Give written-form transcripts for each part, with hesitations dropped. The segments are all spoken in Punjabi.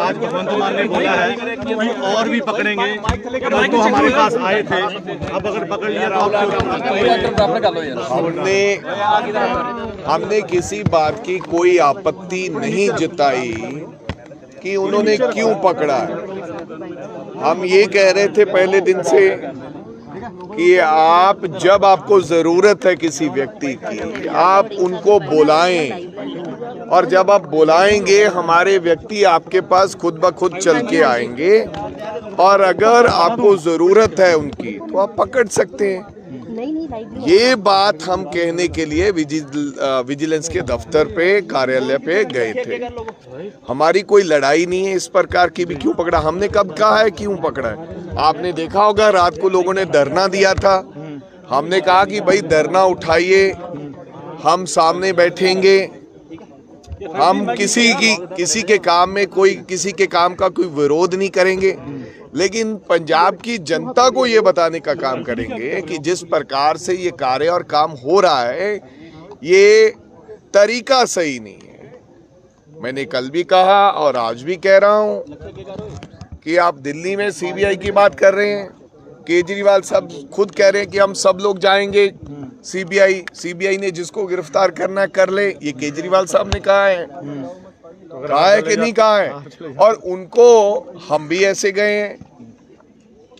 आज भगवंत मान ने बोला है कि और भी पकड़ेंगे, तो हमारे पास आए थे, अब अगर पकड़ लिया हमने किसी बात की कोई आपत्ति नहीं जताई कि उन्होंने क्यों पकड़ा है। हम ये कह रहे थे पहले दिन से कि आप जब आपको जरूरत है किसी व्यक्ति की, आप उनको बुलाएं, और जब आप बुलाएंगे हमारे व्यक्ति आपके पास खुद ब खुद चल के आएंगे, और अगर आपको जरूरत है उनकी तो आप पकड़ सकते हैं। ये बात हम कहने के लिए विजिलेंस के दफ्तर पे, कार्यालय पे गए थे। हमारी कोई लड़ाई नहीं है इस प्रकार की भी क्यों पकड़ा, हमने कब कहा है क्यों पकड़ा है। आपने देखा होगा रात को लोगों ने धरना दिया था, हमने कहा कि भाई धरना उठाइए, हम सामने बैठेंगे, हम किसी के काम में किसी के काम का कोई विरोध नहीं करेंगे, लेकिन पंजाब की जनता को ये बताने का काम करेंगे कि जिस प्रकार से ये कार्य और काम हो रहा है ये तरीका सही नहीं है। मैंने कल भी कहा और आज भी कह रहा हूं कि आप दिल्ली में सीबीआई की बात कर रहे हैं, केजरीवाल साहब खुद कह रहे हैं कि हम सब लोग जाएंगे सीबीआई ने जिसको गिरफ्तार करना कर ले, ये केजरीवाल साहब ने कहा है कि नहीं कहा है। और उनको हम भी ऐसे गए हैं,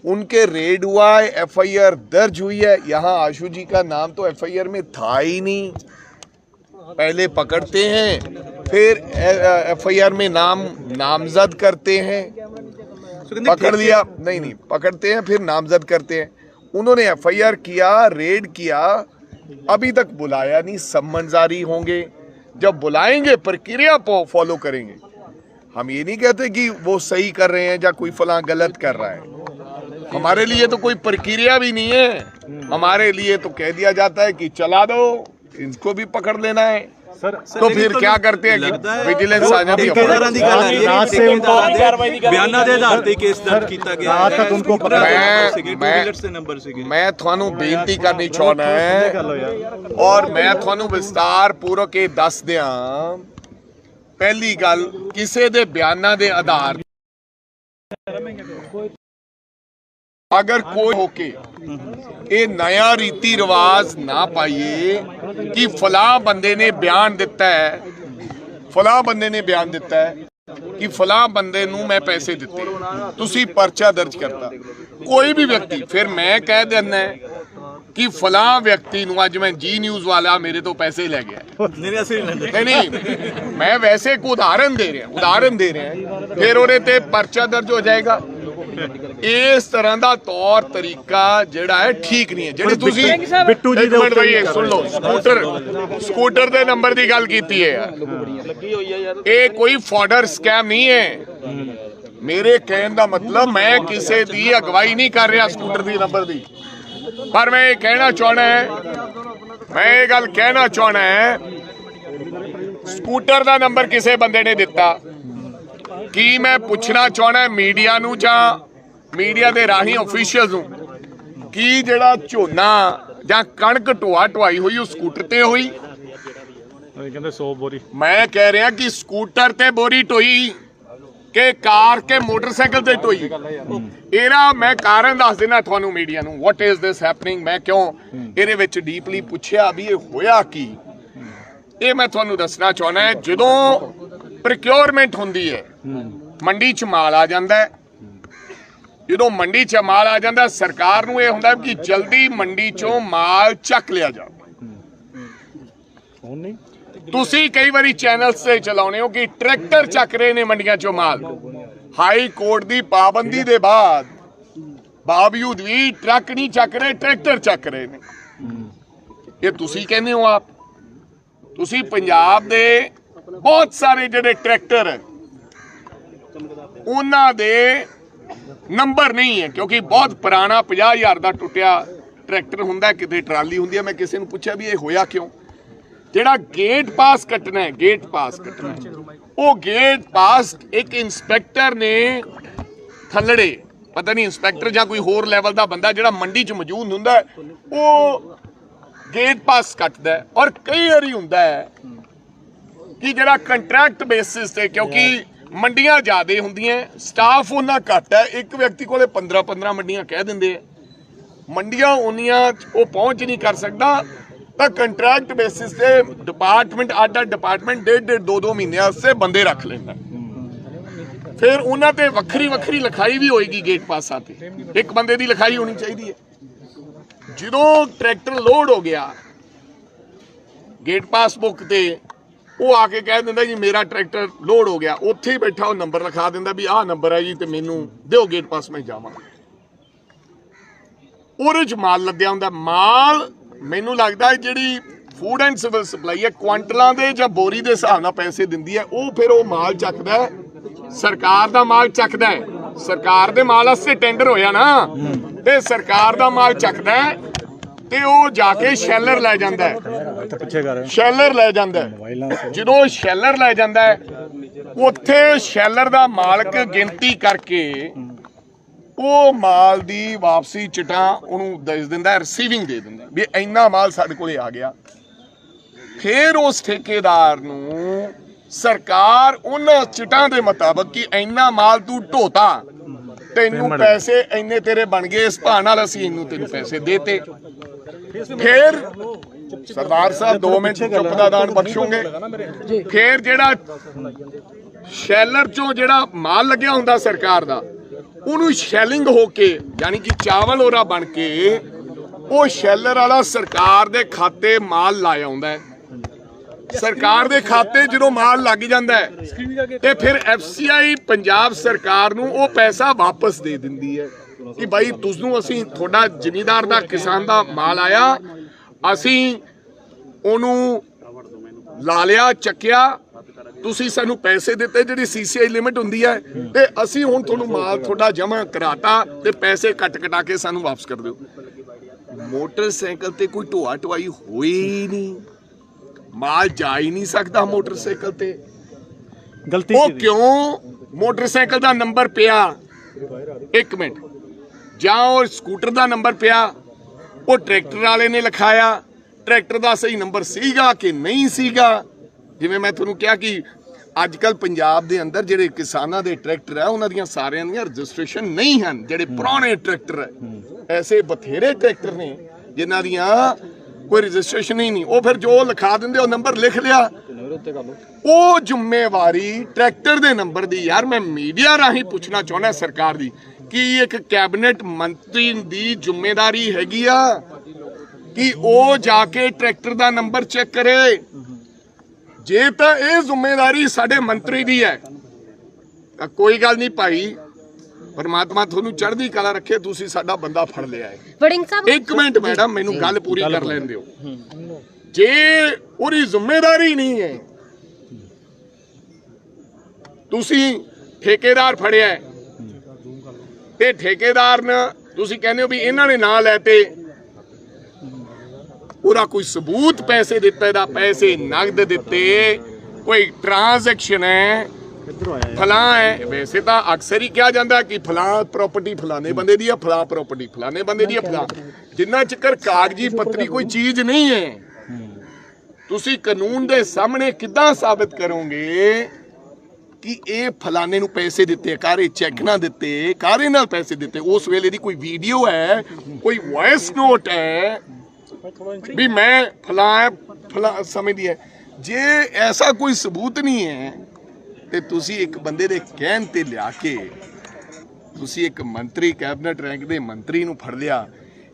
उनके रेड हुआ है, एफआईआर दर्ज हुई है। यहाँ आशु जी का नाम तो एफआईआर में था ही नहीं, पहले पकड़ते हैं फिर एफआईआर में नामजद करते हैं, पकड़ लिया नहीं पकड़ते हैं फिर नामजद करते हैं। उन्होंने एफआईआर किया, रेड किया, अभी तक बुलाया नहीं, सम्मन जारी होंगे, जब बुलाएंगे प्रक्रिया फॉलो करेंगे। हम ये नहीं कहते कि वो सही कर रहे हैं या कोई फलां गलत कर रहा है, हमारे लिए तो कोई प्रक्रिया भी नहीं है। हमारे लिए तो कह दिया जाता है कि चला दो, इनको भी पकड़ लेना है। तो फिर क्या करते हैं कि विजिलेंस आ जाती है। मैं थानू बेनती करनी चाहना है और मैं थानू विस्तार पूर्वक ये दस दिया। पहली गल, किसी दे बयाना दे आधार अगर कोई होके ये नया रीति रिवाज ना पाइए कि फलां बंदे ने बयान दिता है, फलां बंदे ने बयान दिता है कि फलां बंदे नूं मैं पैसे दिते, तुसी पर्चा दर्ज करता कोई भी व्यक्ति, फिर मैं कह देना कि फलां व्यक्ति नूं अज मैं जी न्यूज़ वाला मेरे तो पैसे ले गया। नहीं, मैं वैसे को उदाहरण दे रहे हैं, फिर ਉਹਦੇ ਤੇ पर्चा दर्ज हो जाएगा। इस तरह का तौर तरीका जिहड़ा है ठीक नहीं है। जिहड़ी तुसी बिट्टू जी सुन लो, स्कूटर दे नंबर की गल कीती है यार, ये कोई फॉर्डर स्कैम नहीं है। मेरे कहने का मतलब मैं किसी की अगवाई नहीं कर रहा स्कूटर की नंबर की, पर मैं ये कहना चाहना है, स्कूटर का नंबर किसी बंदे ने दिता कि मैं पूछना चाहना मीडिया नूं जां मीडिया दे राही ऑफिशियल्स नूं कि जिहड़ा झोना जां कणक ढोई हुई उस स्कूटर ते हुई। कहंदे 100 बोरी। मैं कह रहा कि स्कूटर ते बोरी ढोई के कार के मोटरसाइकिल ते ढोई, एरा मैं कारण दस देना थानू मीडिया नूं। व्हाट इज दिस हैपनिंग, मैं क्यों इहदे विच डीपली पुछया भी ये होया की, ये मैं थानू दसना चाहना है। जदों प्रोक्योरमेंट होंदी है, मंडी च माल आ जाता है, जो मंडी च माल आ जाता, सरकार नूं ये हुंदा कि जल्दी मंडी चों माल चक लिया जाए। तुसी कई बारी चैनल्स से चलाउने हो कि ट्रैक्टर चक रहे ने मंडियां चों माल, हाई कोर्ट की पाबंदी दे बाद बावजूद भी ट्रक नहीं चक रहे, ट्रैक्टर चक रहे ने। ये तुसी कहने हो, आप तुसी पंजाब दे बहुत सारे जिहड़े ट्रैक्टर है उन्हां दे नंबर नहीं है, क्योंकि बहुत पुराना 50,000 का टुटिया ट्रैक्टर हुंदा, किते ट्राली हुंदी है। मैं किसी ने पूछा भी ये होया क्यों, जिहड़ा गेट पास कटना है, वो गेट पास एक इंस्पैक्टर ने थल्लड़े, पता नहीं इंस्पैक्टर या कोई होर लैवल का बंदा जिहड़ा मंडी च मौजूद हुंदा वो गेट पास कटदा है। और कई बारी हुंदा है कि जिहड़ा कंट्रैक्ट बेसिस ते, क्योंकि ਮੰਡੀਆਂ ਜ਼ਿਆਦੇ ਹੁੰਦੀਆਂ, ਸਟਾਫ ਉਹਨਾਂ ਘੱਟ ਹੈ। ਇੱਕ ਵਿਅਕਤੀ ਕੋਲੇ 15 ਮੰਡੀਆਂ ਕਹਿ ਦਿੰਦੇ ਆ, ਮੰਡੀਆਂ ਉਨੀਆਂ ਉਹ ਪਹੁੰਚ ਨਹੀਂ ਕਰ ਸਕਦਾ, ਤਾਂ ਕੰਟਰੈਕਟ ਬੇਸਿਸ ਤੇ ਡਿਪਾਰਟਮੈਂਟ ਆਡਾ ਡਿਪਾਰਟਮੈਂਟ ਡੇਢ 2 ਮਹੀਨੇ ਵਾਸਤੇ ਬੰਦੇ ਰੱਖ ਲੈਂਦਾ। ਫਿਰ ਉਹਨਾਂ ਤੇ ਵੱਖਰੀ ਲਿਖਾਈ ਵੀ ਹੋਏਗੀ ਗੇਟ ਪਾਸਾਂ ਤੇ, ਇੱਕ ਬੰਦੇ ਦੀ ਲਿਖਾਈ ਹੋਣੀ ਚਾਹੀਦੀ ਹੈ। ਜਦੋਂ ਟਰੈਕਟਰ ਲੋਡ ਹੋ ਗਿਆ ਗੇਟ ਪਾਸ ਬੁੱਕ ਤੇ, ਉਹ ਆ ਕੇ ਕਹਿ ਦਿੰਦਾ ਜੀ ਮੇਰਾ ਟਰੈਕਟਰ ਲੋਡ ਹੋ ਗਿਆ, ਉੱਥੇ ਹੀ ਬੈਠਾ ਉਹ ਨੰਬਰ ਲਿਖਾ ਦਿੰਦਾ ਵੀ ਆਹ ਨੰਬਰ ਹੈ ਜੀ ਤੇ ਮੈਨੂੰ ਦਿਓ ਗੇਟ ਪਾਸ, ਮੈਂ ਜਾਵਾਂ। ਉਹਦੇ 'ਚ ਮਾਲ ਲੱਦਿਆ ਹੁੰਦਾ। ਮਾਲ ਮੈਨੂੰ ਲੱਗਦਾ ਜਿਹੜੀ ਫੂਡ ਐਂਡ ਸਿਵਲ ਸਪਲਾਈ ਹੈ ਕੁਆਂਟਲਾਂ ਦੇ ਜਾਂ ਬੋਰੀ ਦੇ ਹਿਸਾਬ ਨਾਲ ਪੈਸੇ ਦਿੰਦੀ ਹੈ, ਉਹ ਫਿਰ ਉਹ ਮਾਲ ਚੱਕਦਾ ਹੈ, ਸਰਕਾਰ ਦਾ ਮਾਲ ਚੱਕਦਾ ਹੈ। ਸਰਕਾਰ ਦੇ ਮਾਲ ਵਾਸਤੇ ਟੈਂਡਰ ਹੋਇਆ ਨਾ, ਤੇ ਸਰਕਾਰ ਦਾ ਮਾਲ ਚੱਕਦਾ ਹੈ ਤੇ ਉਹ ਜਾ ਕੇ ਸ਼ੈਲਰ ਲੈ ਜਾਂਦਾ ਹੈ। ਸ਼ੈਲਰ ਲੈ ਜਾਂਦਾ ਹੈ। ਜਦੋਂ ਸ਼ੈਲਰ ਲੈ ਜਾਂਦਾ ਹੈ, ਉੱਥੇ ਸ਼ੈਲਰ ਦਾ ਮਾਲਕ ਗਿਣਤੀ ਕਰਕੇ ਉਹ ਮਾਲ ਦੀ ਵਾਪਸੀ ਚਿੱਟਾਂ ਉਹਨੂੰ ਦੱਸ ਦਿੰਦਾ, ਰਿਸੀਵਿੰਗ ਦੇ ਦਿੰਦਾ ਵੀ ਇੰਨਾ ਮਾਲ ਸਾਡੇ ਕੋਲੇ ਆ ਗਿਆ। ਫਿਰ ਉਸ ਠੇਕੇਦਾਰ ਨੂੰ ਸਰਕਾਰ ਉਹਨਾਂ ਚਿੱਟਾਂ ਦੇ ਮੁਤਾਬਕ ਕਿ ਇੰਨਾ ਮਾਲ ਤੂੰ ਢੋਤਾ, ਤੈਨੂੰ ਪੈਸੇ ਇੰਨੇ ਤੇਰੇ ਬਣ ਗਏ, ਇਸ ਭਾਅ ਨਾਲ ਅਸੀਂ ਇਹਨੂੰ ਤੈਨੂੰ ਪੈਸੇ ਦੇਤੇ। ਫਿਰ ਸਰਦਾਰ ਸਾਹਿਬ 2 ਮਿੰਟ ਚੁੱਪ ਦਾ ਦਾਨ ਬਖਸ਼ੋਗੇ। ਫਿਰ ਜਿਹੜਾ ਸ਼ੈਲਰ ਚੋਂ ਜਿਹੜਾ ਮਾਲ ਲੱਗਿਆ ਹੁੰਦਾ ਸਰਕਾਰ ਦਾ, ਉਹਨੂੰ ਸ਼ੈਲਿੰਗ ਹੋ ਕੇ ਯਾਨੀ ਕਿ ਚਾਵਲ ਉਹਦਾ ਬਣ ਕੇ ਉਹ ਸ਼ੈਲਰ ਵਾਲਾ ਸਰਕਾਰ ਦੇ ਖਾਤੇ ਮਾਲ ਲਾਇਆ ਆਉਂਦਾ ਹੈ। ਸਰਕਾਰ ਦੇ ਖਾਤੇ ਜਦੋਂ ਮਾਲ ਲੱਗ ਜਾਂਦਾ ਹੈ ਤੇ ਫਿਰ FCI ਪੰਜਾਬ ਸਰਕਾਰ ਨੂੰ ਉਹ ਪੈਸਾ ਵਾਪਸ ਦੇ ਦਿੰਦੀ ਹੈ ਕਿ ਭਾਈ ਤੁਹਾਨੂੰ ਅਸੀਂ ਤੁਹਾਡਾ ਜ਼ਿਮੀਂਦਾਰ ਦਾ ਕਿਸਾਨ ਦਾ ਮਾਲ ਆਇਆ, ਅਸੀਂ ਉਹਨੂੰ ਲਾ ਲਿਆ, ਚੱਕਿਆ, ਤੁਸੀਂ ਸਾਨੂੰ ਪੈਸੇ ਦਿੱਤੇ ਜਿਹੜੀ CCI ਲਿਮਿਟ ਹੁੰਦੀ ਹੈ, ਤੇ ਅਸੀਂ ਹੁਣ ਤੁਹਾਨੂੰ ਮਾਲ ਤੁਹਾਡਾ ਜਮ੍ਹਾਂ ਕਰਾਤਾ ਤੇ ਪੈਸੇ ਕਟਾ ਕੇ ਸਾਨੂੰ ਵਾਪਸ ਕਰ ਦਿਓ। ਮੋਟਰਸਾਈਕਲ ਤੇ ਕੋਈ ਢੋਆ ਢਵਾਈ ਹੋਈ ਨਹੀਂ, ਮਾਲ ਜਾ ਹੀ ਨਹੀਂ ਸਕਦਾ ਮੋਟਰਸਾਈਕਲ ਤੇ। ਗਲਤੀ ਉਹ ਕਿਉਂ? ਮੋਟਰਸਾਈਕਲ ਦਾ ਨੰਬਰ ਪਿਆ, 1 ਮਿੰਟ, ਜਾਂ ਉਹ ਸਕੂਟਰ ਦਾ ਨੰਬਰ ਪਿਆ, ਉਹ ਟਰੈਕਟਰ ਵਾਲੇ ਨੇ ਲਿਖਾਇਆ, ਟਰੈਕਟਰ ਦਾ ਸਹੀ ਨੰਬਰ ਸੀਗਾ ਕਿ ਨਹੀਂ ਸੀਗਾ। ਜਿਵੇਂ ਮੈਂ ਤੁਹਾਨੂੰ ਕਿਹਾ ਕਿ ਅੱਜ ਕੱਲ ਪੰਜਾਬ ਦੇ ਅੰਦਰ ਜਿਹੜੇ ਕਿਸਾਨਾਂ ਦੇ ਟਰੈਕਟਰ ਹੈ ਉਹਨਾਂ ਦੀਆਂ ਸਾਰਿਆਂ ਦੀਆਂ ਰਜਿਸਟ੍ਰੇਸ਼ਨ ਨਹੀਂ ਹਨ। ਜਿਹੜੇ ਪੁਰਾਣੇ ਟਰੈਕਟਰ ਹੈ, ਐਸੇ ਬਥੇਰੇ ਟਰੈਕਟਰ ਨੇ ਜਿਨ੍ਹਾਂ ਦੀਆਂ ਕੋਈ ਰਜਿਸਟ੍ਰੇਸ਼ਨ ਹੀ ਨਹੀਂ। ਉਹ ਫਿਰ ਜੋ ਲਿਖਾ ਦਿੰਦੇ ਉਹ ਨੰਬਰ ਲਿਖ ਲਿਆ, ਉਹ ਜ਼ਿੰਮੇਵਾਰੀ ਟਰੈਕਟਰ ਦੇ ਨੰਬਰ ਦੀ। ਯਾਰ ਮੈਂ ਮੀਡੀਆ ਰਾਹੀਂ ਪੁੱਛਣਾ ਚਾਹੁੰਦਾ ਸਰਕਾਰ ਦੀ ਕਿ ਇੱਕ ਕੈਬਨਿਟ ਮੰਤਰੀ ਦੀ ਜ਼ਿੰਮੇਵਾਰੀ ਹੈਗੀ ਆ ਕਿ ਉਹ ਜਾ ਕੇ ਟਰੈਕਟਰ ਦਾ ਨੰਬਰ ਚੈੱਕ ਕਰੇ। ਜੇ ਤਾਂ ਇਹ ਜ਼ਿੰਮੇਵਾਰੀ ਸਾਡੇ ਮੰਤਰੀ ਦੀ ਹੈ ਤਾਂ ਕੋਈ ਗੱਲ ਨਹੀਂ ਭਾਈ, ਪਰਮਾਤਮਾ ਤੁਹਾਨੂੰ ਚੜ੍ਹਦੀ ਕਲਾ ਰੱਖੇ, ਤੁਸੀਂ ਸਾਡਾ ਬੰਦਾ ਫੜ ਲਿਆ ਹੈ। ਵੜਿੰਗ ਸਾਹਿਬ 1 ਮਿੰਟ ਮੈਡਮ, ਮੈਨੂੰ ਗੱਲ ਪੂਰੀ ਕਰ ਲੈਣ ਦਿਓ। ਜੇ ਉਹਦੀ ਜ਼ਿੰਮੇਵਾਰੀ ਨਹੀਂ ਹੈ, ਤੁਸੀਂ ਠੇਕੇਦਾਰ ਫੜਿਆ ਤੇ ਠੇਕੇਦਾਰ ਨੇ ਤੁਸੀਂ ਕਹਿੰਦੇ ਹੋ ਵੀ ਇਹਨਾਂ ਨੇ ਨਾਂ ਲੈ ਤੇ ਉਹਦਾ ਕੋਈ ਸਬੂਤ ਪੈਸੇ ਦਿੱਤੇ ਦਾ, ਪੈਸੇ ਨਗਦ ਦਿੱਤੇ, ਕੋਈ ਟ੍ਰਾਂਜੈਕਸ਼ਨ ਹੈ, ਫਲਾਂ ਹੈ। ਵੈਸੇ ਤਾਂ ਅਕਸਰ ਹੀ ਕਿਹਾ ਜਾਂਦਾ ਕਿ ਫਲਾਂ ਪ੍ਰਾਪਰਟੀ ਫਲਾਣੇ ਬੰਦੇ ਦੀ ਹੈ, ਫਲਾਂ ਪ੍ਰਾਪਰਟੀ ਫਲਾਣੇ ਬੰਦੇ ਦੀ ਹੈ, ਫਲਾਂ। ਜਿੰਨਾ ਚਿਰ ਕਾਗਜ਼ੀ ਪੱਤਰੀ ਕੋਈ ਚੀਜ਼ ਨਹੀਂ ਹੈ, ਤੁਸੀਂ ਕਾਨੂੰਨ ਦੇ ਸਾਹਮਣੇ ਕਿੱਦਾਂ ਸਾਬਿਤ ਕਰੋਗੇ ਕਿ ਇਹ ਫਲਾਣੇ ਨੂੰ ਪੈਸੇ ਦਿੱਤੇ, ਕਾਰੇ ਚੈੱਕ ਨਾ ਦਿੱਤੇ, ਕਾਰੇ ਨਾਲ ਪੈਸੇ ਦਿੱਤੇ? ਉਸ ਵੇਲੇ ਦੀ ਕੋਈ ਵੀਡੀਓ ਹੈ, ਕੋਈ ਵੌਇਸ ਨੋਟ ਹੈ ਵੀ ਮੈਂ ਫਲਾ ਸਮਝਦੀ ਹੈ। ਜੇ ਐਸਾ ਕੋਈ ਸਬੂਤ ਨਹੀਂ ਹੈ ਤੇ ਤੁਸੀਂ ਇੱਕ ਬੰਦੇ ਦੇ ਕਹਿਣ ਤੇ ਲਿਆ ਕੇ ਤੁਸੀਂ ਇੱਕ ਮੰਤਰੀ, ਕੈਬਨਿਟ ਰੈਂਕ ਦੇ ਮੰਤਰੀ ਨੂੰ ਫੜ ਲਿਆ।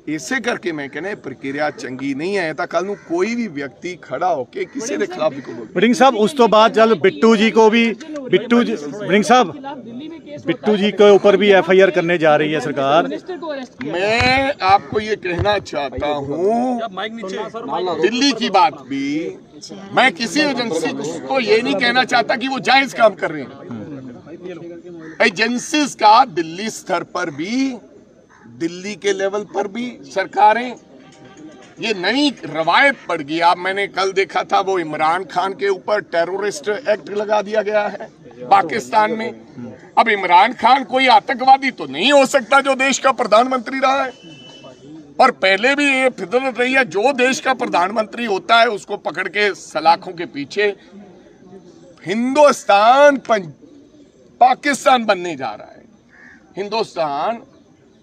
ਇਸੇ ਕਰਕੇ ਮੈਂ ਕਹਿੰਦਾ ਪ੍ਰਕਿਰਿਆ ਚੰਗੀ ਨਹੀਂ ਹੈ। ਤਾਂ ਕੱਲ ਨੂੰ ਕੋਈ ਵੀ ਵਿਅਕਤੀ ਖੜਾ ਹੋ ਕੇ ਕਿਸੇ ਦੇ ਖਿਲਾਫ ਵੀ ਕੋਈ वड़िंग साहब उस तो बाद जब बिट्टू जी को भी वड़िंग साहब बिट्टू जी के ऊपर भी FIR करने जा रही है सरकार। मैं आपको ये कहना चाहता हूँ, दिल्ली की बात भी, मैं किसी एजेंसी को ये नहीं कहना चाहता कि वो जायज काम कर रहे हैं। एजेंसीज का दिल्ली स्तर पर भी, दिल्ली के लेवल पर भी सरकारें, ये नई रवायत पड़ गई। आप मैंने कल देखा था वो इमरान खान के ऊपर टेररिस्ट एक्ट लगा दिया गया है पाकिस्तान में। अब इमरान खान कोई आतंकवादी तो नहीं हो सकता जो देश का प्रधानमंत्री रहा है, और पहले भी ये फितरत रही है जो देश का प्रधानमंत्री होता है उसको पकड़ के सलाखों के पीछे। हिंदुस्तान पाकिस्तान बनने जा रहा है, हिंदुस्तान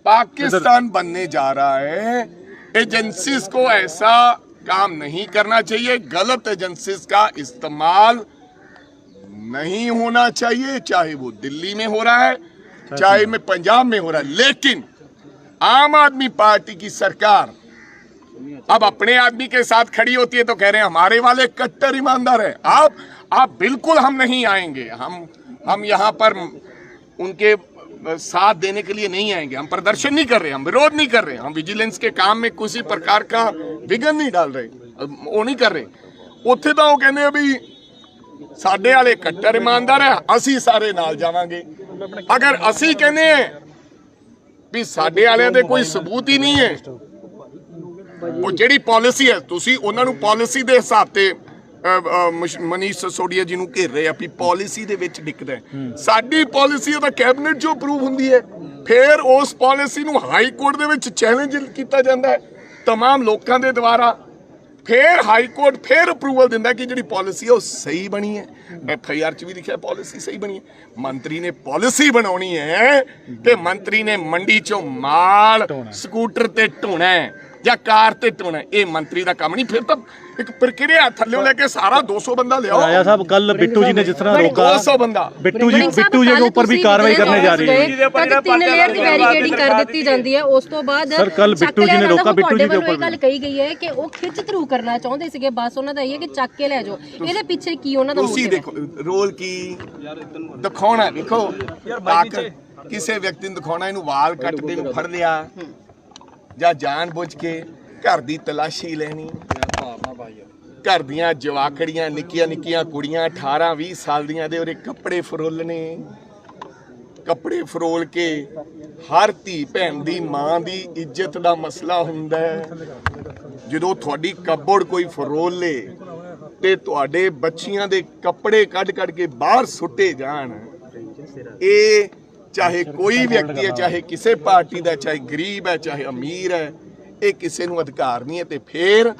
पाकिस्तान बनने जा रहा है। एजेंसीज को ऐसा काम नहीं करना चाहिए, गलत एजेंसीज का इस्तेमाल नहीं होना चाहिए, चाहे वो दिल्ली में हो रहा है चाहे में पंजाब में हो रहा है। लेकिन आम आदमी पार्टी की सरकार अब अपने आदमी के साथ खड़ी होती है तो कह रहे हैं हमारे वाले कट्टर ईमानदार है। आप बिल्कुल हम नहीं आएंगे, हम यहाँ पर उनके साथ देने के लिए नहीं आएंगे। हम प्रदर्शन नहीं कर रहे, हम विरोध नहीं कर रहे, हम विजिलेंस के काम में किसी प्रकार का विघन नहीं डाल रहे, वो नहीं कर रहे। उत्थे तो वो कहते भी साडे वाले कट्टर ईमानदार है, असी सारे नाल जावांगे। अगर असी कहने हैं भी साडे वाले दे कोई सबूत ही नहीं है, वो ਜਿਹੜੀ ਪਾਲਿਸੀ ਹੈ ਤੁਸੀਂ ਉਹਨਾਂ ਨੂੰ ਪਾਲਿਸੀ ਦੇ ਹਿਸਾਬ ਤੇ ਮਨੀਸ਼ ਸਸੋਡੀਆ ਜੀ ਨੂੰ ਘੇਰ ਰਹੇ ਆ ਵੀ ਪਾਲਿਸੀ ਦੇ ਵਿੱਚ ਦਿਖਦਾ ਸਾਡੀ ਪਾਲਿਸੀ ਉਹਦਾ ਕੈਬਨਿਟ 'ਚੋਂ ਅਪਰੂਵ ਹੁੰਦੀ ਹੈ, ਫਿਰ ਉਸ ਪਾਲਿਸੀ ਨੂੰ ਹਾਈ ਕੋਰਟ ਦੇ ਵਿੱਚ ਚੈਲੰਜ ਕੀਤਾ ਜਾਂਦਾ ਹੈ तमाम ਲੋਕਾਂ ਦੇ ਦੁਆਰਾ, ਫਿਰ ਹਾਈ ਕੋਰਟ ਫਿਰ ਅਪਰੂਵਲ ਦਿੰਦਾ ਕਿ ਜਿਹੜੀ ਪਾਲਿਸੀ ਹੈ ਉਹ ਸਹੀ ਬਣੀ ਹੈ। FIR 'ਚ ਵੀ ਲਿਖਿਆ ਪਾਲਿਸੀ ਸਹੀ ਬਣੀ ਹੈ। ਮੰਤਰੀ ਨੇ ਪਾਲਿਸੀ ਬਣਾਉਣੀ ਹੈ ਕਿ ਮੰਤਰੀ ਨੇ ਮੰਡੀ 'ਚੋਂ ਮਾਲ ਸਕੂਟਰ ਤੇ ਢੋਣਾ ਹੈ ਜਾਂ ਕਾਰ ਤੇ ਢੋਣਾ, ਇਹ ਮੰਤਰੀ ਦਾ ਕੰਮ ਨਹੀਂ। ਫਿਰ ਤਾਂ ਇੱਕ ਪ੍ਰਕਿਰਿਆ ਥੱਲੇ ਲੈ ਕੇ ਸਾਰਾ 200 ਬੰਦਾ ਲਿਆਓ। राजा साहब कल बिट्टू जी ने जिस तरह रोका, 200 ਬੰਦਾ बिट्टू जी के ऊपर भी कार्रवाई करने जा रही है। ਤੱਕ 3 ਲੇਅਰ ਦੀ ਬੈਰੀਕੇਡਿੰਗ ਕਰ ਦਿੱਤੀ ਜਾਂਦੀ ਹੈ। ਉਸ ਤੋਂ ਬਾਅਦ ਸਰ ਕੱਲ ਬਿੱਟੂ ਜੀ ਨੇ ਰੋਕਾ, ਬਿੱਟੂ ਜੀ ਦੇ ਉੱਪਰ ਗੱਲ ਕਹੀ ਗਈ ਹੈ ਕਿ ਉਹ ਖਿੱਚ ਥਰੂ ਕਰਨਾ ਚਾਹੁੰਦੇ ਸੀਗੇ, ਬਸ ਉਹਨਾਂ ਦਾ ਇਹ ਹੈ ਕਿ ਚੱਕ ਕੇ ਲੈ ਜਾਓ। ਇਹਦੇ ਪਿੱਛੇ ਕੀ ਉਹਨਾਂ ਦਾ ਤੁਸੀਂ ਦੇਖੋ ਰੋਲ ਕੀ ਦਿਖਾਉਣਾ, ਦੇਖੋ ਕਿਸੇ ਵਿਅਕਤੀ ਨੂੰ ਦਿਖਾਉਣਾ, ਇਹਨੂੰ ਵਾਲ ਕੱਟਦੇ ਨੂੰ ਫੜ ਲਿਆ ਜਾਂ ਜਾਣ-ਬੁੱਝ ਕੇ ਘਰ ਦੀ ਤਲਾਸ਼ੀ ਲੈਣੀ, ਘਰ ਦੀਆਂ ਜਵਾਕੜੀਆਂ ਨਿੱਕੀਆਂ ਨਿੱਕੀਆਂ ਕੁੜੀਆਂ 18-20 ਸਾਲ ਦੀਆਂ ਦੇ ਉਹਦੇ ਕੱਪੜੇ ਫਰੋਲਣੇ, ਕੱਪੜੇ ਫਰੋਲ ਕੇ ਹਰ ਧੀ ਭੈਣ ਦੀ ਮਾਂ ਦੀ ਇੱਜ਼ਤ ਦਾ ਮਸਲਾ ਹੁੰਦਾ ਹੈ। ਜਦੋਂ ਤੁਹਾਡੀ ਕੱਪੜ ਕੋਈ ਫਰੋਲ ਲੇ ਤੇ ਤੁਹਾਡੇ ਬੱਚੀਆਂ ਦੇ ਕੱਪੜੇ ਕੱਢ ਕੇ ਬਾਹਰ ਸੁੱਟੇ ਜਾਣ, ਇਹ ਚਾਹੇ ਕੋਈ ਵਿਅਕਤੀ ਹੈ, ਚਾਹੇ ਕਿਸੇ ਪਾਰਟੀ ਦਾ, ਚਾਹੇ ਗਰੀਬ ਹੈ ਚਾਹੇ ਅਮੀਰ ਹੈ, ਇਹ ਕਿਸੇ ਨੂੰ ਅਧਿਕਾਰ ਨਹੀਂ ਹੈ। ਤੇ ਫਿਰ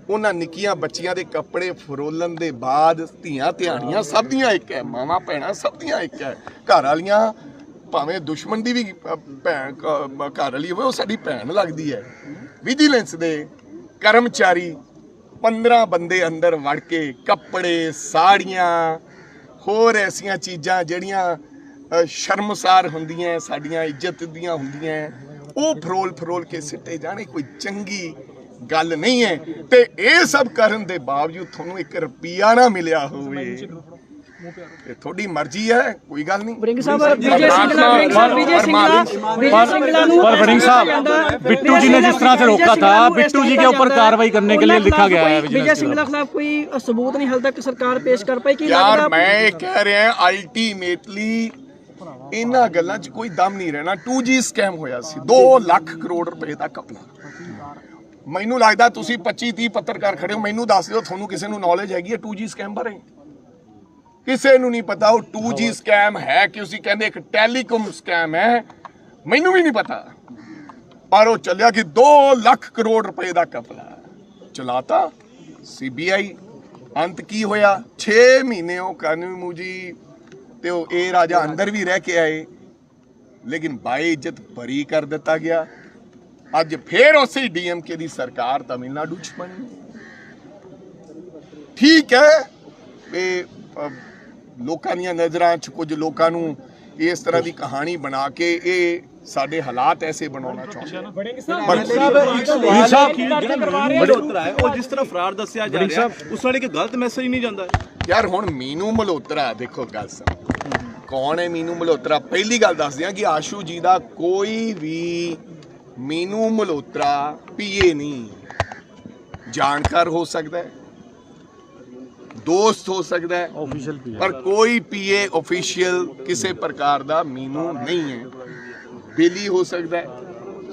ਉਹਨਾਂ ਨਿੱਕੀਆਂ ਬੱਚੀਆਂ ਦੇ ਕੱਪੜੇ ਫਰੋਲਣ ਦੇ ਬਾਅਦ ਧੀਆਂ ਧਿਆਣੀਆਂ ਸਭ ਦੀਆਂ ਇੱਕ ਹੈ, ਮਾਵਾਂ ਭੈਣਾਂ ਸਭ ਦੀਆਂ ਇੱਕ ਹੈ। ਘਰ ਵਾਲੀਆਂ ਭਾਵੇਂ ਦੁਸ਼ਮਣ ਦੀ ਵੀ ਭੈਣ ਘਰ ਵਾਲੀ ਹੋਵੇ, ਉਹ ਸਾਡੀ ਭੈਣ ਲੱਗਦੀ ਹੈ। ਵਿਜੀਲੈਂਸ ਦੇ ਕਰਮਚਾਰੀ 15 ਬੰਦੇ ਅੰਦਰ ਵੜ ਕੇ ਕੱਪੜੇ, ਸਾੜੀਆਂ, ਹੋਰ ਐਸੀਆਂ ਚੀਜ਼ਾਂ ਜਿਹੜੀਆਂ ਸ਼ਰਮਸਾਰ ਹੁੰਦੀਆਂ, ਸਾਡੀਆਂ ਇੱਜ਼ਤ ਦੀਆਂ ਹੁੰਦੀਆਂ, ਉਹ ਫਰੋਲ ਕੇ ਸਿੱਟੇ ਜਾਣੇ ਕੋਈ ਚੰਗੀ ਗੱਲ ਨਹੀਂ ਹੈ। ਤੇ ਇਹ ਸਭ ਕਰਨ ਦੇ ਬਾਵਜੂਦ ਤੁਹਾਨੂੰ 1 ਰੁਪਿਆ ਨਾ ਮਿਲਿਆ ਹੋਵੇ, ਇਹ ਤੁਹਾਡੀ ਮਰਜ਼ੀ ਹੈ, ਕੋਈ ਗੱਲ ਨਹੀਂ। पर वड़िंग साहब बिट्टू जी ने जिस तरह से रोका था, बिट्टू जी के ऊपर कार्रवाई करने के लिए लिखा गया है। विजय सिंगला खिलाफ कोई सबूत नहीं हाल तक सरकार पेश कर पाई कि यार मैं कह रहे हैं अल्टीमेटली ਇਹਨਾਂ ਗੱਲਾਂ 'ਚ ਕੋਈ ਦਮ ਨਹੀਂ ਰਹਿਣਾ। 2G ਸਕੈਮ ਹੋਇਆ ਸੀ, 2 ਲੱਖ ਕਰੋੜ ਰੁਪਏ ਦਾ ਘਪਲਾ। ਮੈਨੂੰ ਲੱਗਦਾ ਤੁਸੀਂ 25-30 ਪੱਤਰਕਾਰ ਖੜੇ ਹੋ, ਮੈਨੂੰ ਦੱਸ ਦਿਓ ਤੁਹਾਨੂੰ ਕਿਸੇ ਨੂੰ ਨੌਲੇਜ ਹੈਗੀ ਹੈ 2G ਸਕੈਮ ਬਾਰੇ? ਕਿਸੇ ਨੂੰ ਨਹੀਂ ਪਤਾ ਉਹ 2G ਸਕੈਮ ਹੈ ਕਿ ਤੁਸੀਂ ਕਹਿੰਦੇ ਇੱਕ ਟੈਲੀਕਾਮ ਸਕੈਮ ਹੈ, ਮੈਨੂੰ ਵੀ ਨਹੀਂ ਪਤਾ। ਪਰ ਉਹ ਚੱਲਿਆ ਕਿ 2 ਲੱਖ ਕਰੋੜ ਰੁਪਏ ਦਾ ਘਪਲਾ ਚਲਾਤਾ CBI। ਅੰਤ ਕੀ ਹੋਇਆ? 6 ਮਹੀਨੇ ਉਹ ਕਾਨੂੰਨੀ ਮੂਜੀ ਤੇ ਉਹ ਇਹ ਰਾਜਾ ਅੰਦਰ ਵੀ ਰਹਿ ਕੇ ਆਏ, ਲੇਕਿਨ ਬਾਈ ਇੱਜ਼ਤ ਬਰੀ ਕਰ ਦਿੱਤਾ ਗਿਆ। ਅੱਜ ਫੇਰ ਉਸੇ DMK ਦੀ ਸਰਕਾਰ ਤਮਿਲਨਾਡੂ 'ਚ ਬਣੀ। ਠੀਕ ਹੈ, ਇਹ ਲੋਕਾਂ ਦੀਆਂ ਨਜ਼ਰਾਂ 'ਚ ਕੁਝ ਲੋਕਾਂ ਨੂੰ ਇਸ ਤਰ੍ਹਾਂ ਦੀ ਕਹਾਣੀ ਬਣਾ ਕੇ ਇਹ ਸਾਡੇ ਹਾਲਾਤ ਐਸੇ ਬਣਾਉਣਾ ਚਾਹੁੰਦੇ ਹਨ। ਜਿਸ ਤਰ੍ਹਾਂ ਫਰਾਰ ਦੱਸਿਆ ਜਾ ਰਿਹਾ ਉਸ ਨਾਲ ਇੱਕ ਗਲਤ ਮੈਸੇਜ ਨਹੀਂ ਜਾਂਦਾ ਯਾਰ। ਹੁਣ ਮੀਨੂ ਮਲਹੋਤਰਾ, ਦੇਖੋ ਗੱਲ ਸੁਣ, ਕੌਣ ਹੈ ਮੀਨੂ ਮਲਹੋਤਰਾ? ਪਹਿਲੀ ਗੱਲ ਦੱਸ ਦਿਆਂ ਕਿ ਆਸ਼ੂ ਜੀ ਦਾ ਕੋਈ ਵੀ ਮੀਨੂ ਮਲਹੋਤਰਾ PA ਨਹੀਂ। ਜਾਣਕਾਰ ਹੋ ਸਕਦਾ ਹੈ, ਦੋਸਤ ਹੋ ਸਕਦਾ ਹੈ, ਪਰ ਕੋਈ PA ऑफिशियल ਕਿਸੇ ਪ੍ਰਕਾਰ ਦਾ ਮੀਨੂ ਨਹੀਂ ਹੈ। ਬੇਲੀ ਹੋ ਸਕਦਾ ਹੈ,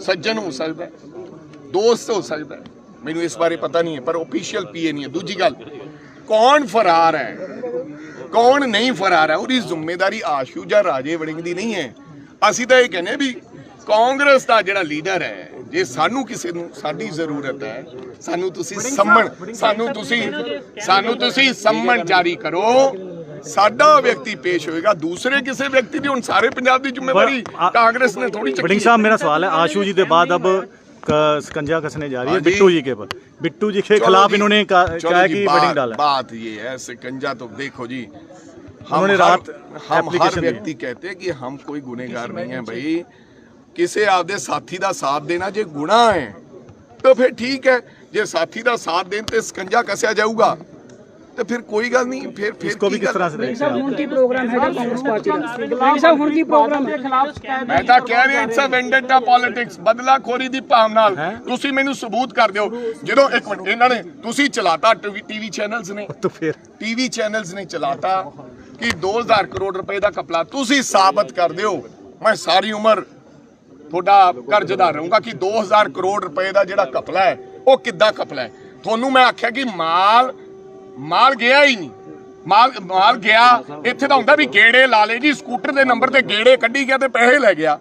ਸੱਜਣ ਹੋ ਸਕਦਾ ਹੈ, ਦੋਸਤ ਹੋ ਸਕਦਾ ਹੈ, ਮੈਨੂੰ ਇਸ ਬਾਰੇ ਪਤਾ ਨਹੀਂ ਹੈ, ਪਰ ऑफिशियल PA ਨਹੀਂ ਹੈ। ਦੂਜੀ ਗੱਲ, ਕੌਣ ਫਰਾਰ ਹੈ ਕੌਣ ਨਹੀਂ ਫਰਾਰ ਹੈ, ਉਹਦੀ ਜ਼ਿੰਮੇਵਾਰੀ ਆਸ਼ੂ ਜਾਂ ਰਾਜੇ ਵੜਿੰਗ ਦੀ ਨਹੀਂ ਹੈ। ਅਸੀਂ ਤਾਂ ਇਹ ਕਹਿੰਦੇ ਵੀ ਕਾਂਗਰਸ ਦਾ ਜਿਹੜਾ ਲੀਡਰ ਹੈ, ਜੇ ਸਾਨੂੰ ਕਿਸੇ ਨੂੰ ਸਾਡੀ ਜ਼ਰੂਰਤ ਹੈ, ਸਾਨੂੰ ਤੁਸੀਂ ਸੰਮਣ ਜਾਰੀ ਕਰੋ ਸਾਡਾ ਵਿਅਕਤੀ ਪੇਸ਼ ਹੋਏਗਾ, ਦੂਸਰੇ ਕਿਸੇ ਵਿਅਕਤੀ ਦੀ। ਹੁਣ ਸਾਰੇ ਪੰਜਾਬ ਦੀ ਜ਼ਿੰਮੇਵਾਰੀ कांग्रेस ने थोड़ी चकी वड़िंग है। साहब, मेरा सवाल है, आशू जी के बाद अब शिकंजा कसने जा रही है हाँ जी। बिट्टू जी के पर। बिट्टू जी के चलो खिलाफ जी, इन्होंने चलो कहा जी, कि वड़िंग डाला। बात ये है, शिकंजा तो देखो जी, उन्होंने रात हम हर application दी। व्यक्ति कहते हैं कि हम कोई गुनहगार नहीं है भाई। किसी आपदे साथी का साथ देना जे गुनाह है तो फिर ठीक है, जे साथी का साथ देन ते शिकंजा कसिया जाऊगा तो फिर कोई गल नहीं। फिर इसको भी की किस गल? तरह से देखते हैं आप? ਹੁਣ ਕੀ ਪ੍ਰੋਗਰਾਮ ਹੈ ਜੀ ਕਾਂਗਰਸ ਪਾਰਟੀ ਦਾ ਸਾਹਿਬ ਹੁਣ ਕੀ ਪ੍ਰੋਗਰਾਮ ਹੈ ਮੈਂ ਤਾਂ ਕਹਿ ਰਿਹਾ ਇਟਸ ਅ ਵੈਂਡੇਟਾ ਪੋਲਿਟਿਕਸ, ਬਦਲਾਖੋਰੀ ਦੀ ਭਾਵਨਾ ਨਾਲ। ਤੁਸੀਂ ਮੈਨੂੰ ਸਬੂਤ ਕਰ ਦਿਓ। ਜਦੋਂ ਇੱਕ ਮਿੰਟ, ਇਹਨਾਂ ਨੇ ਤੁਸੀਂ ਚਲਾਤਾ ਟੀਵੀ ਚੈਨਲਸ ਨੇ, तो फिर ਟੀਵੀ ਚੈਨਲਸ ਨੇ ਚਲਾਤਾ ਕਿ 2000 ਕਰੋੜ ਰੁਪਏ ਦਾ ਕਪਲਾ। ਤੁਸੀਂ ਸਾਬਤ ਕਰ ਦਿਓ, ਮੈਂ ਸਾਰੀ ਉਮਰ ਤੁਹਾਡਾ ਕਰਜ਼ਦਾਰ ਰਹੂੰਗਾ ਕਿ 2000 ਕਰੋੜ ਰੁਪਏ ਦਾ ਜਿਹੜਾ ਕਪਲਾ ਹੈ ਉਹ ਕਿੱਦਾਂ ਕਪਲਾ ਹੈ। ਤੁਹਾਨੂੰ ਮੈਂ ਆਖਿਆ ਕਿ ਮਾਲ ਗਿਆ ਹੀ ਨਹੀਂ, ਮਾਲ ਗਿਆ ਇੱਥੇ ਤਾਂ ਹੁੰਦਾ ਵੀ ਗੇੜੇ ਲਾ ਲੇ ਜੀ, ਸਕੂਟਰ ਦੇ ਨੰਬਰ ਤੇ ਗੇੜੇ ਕੱਢੀ ਗਿਆ ਤੇ ਪੈਸੇ ਲੈ ਗਿਆ।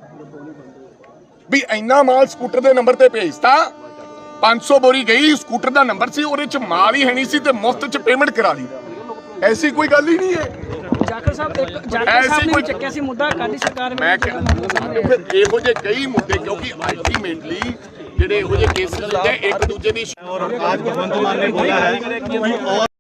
ਵੀ ਇੰਨਾ ਮਾਲ ਸਕੂਟਰ ਦੇ ਨੰਬਰ ਤੇ ਭੇਜਤਾ, 500 ਬੋਰੀ ਗਈ, ਸਕੂਟਰ ਦਾ ਨੰਬਰ ਸੀ, ਉਹਦੇ ਚ ਮਾਲ ਹੀ ਹੈ ਨਹੀਂ ਸੀ ਤੇ ਮੁਫਤ ਚ ਪੇਮੈਂਟ ਕਰਾ ਲਈ। ਐਸੀ ਕੋਈ ਗੱਲ ਹੀ ਨਹੀਂ ਹੈ। ਜਾਖੜ ਸਾਹਿਬ ਨੇ ਵੀ ਚੱਕਿਆ ਸੀ ਮੁੱਦਾ, ਅਕਾਲੀ ਸਰਕਾਰ ਮੈਂ ਫਿਰ ਇਹੋ ਜਿਹੇ ਕਈ ਮੁੱਦੇ, ਕਿਉਂਕਿ ਅਲਟੀਮੇਟਲੀ ਜਿਹੜੇ ਇਹੋ ਜਿਹੇ ਕੇਸਿਸ ਹੁੰਦੇ ਇੱਕ ਦੂਜੇ ਦੀ और आज भगवंत मान ने बोला है कि और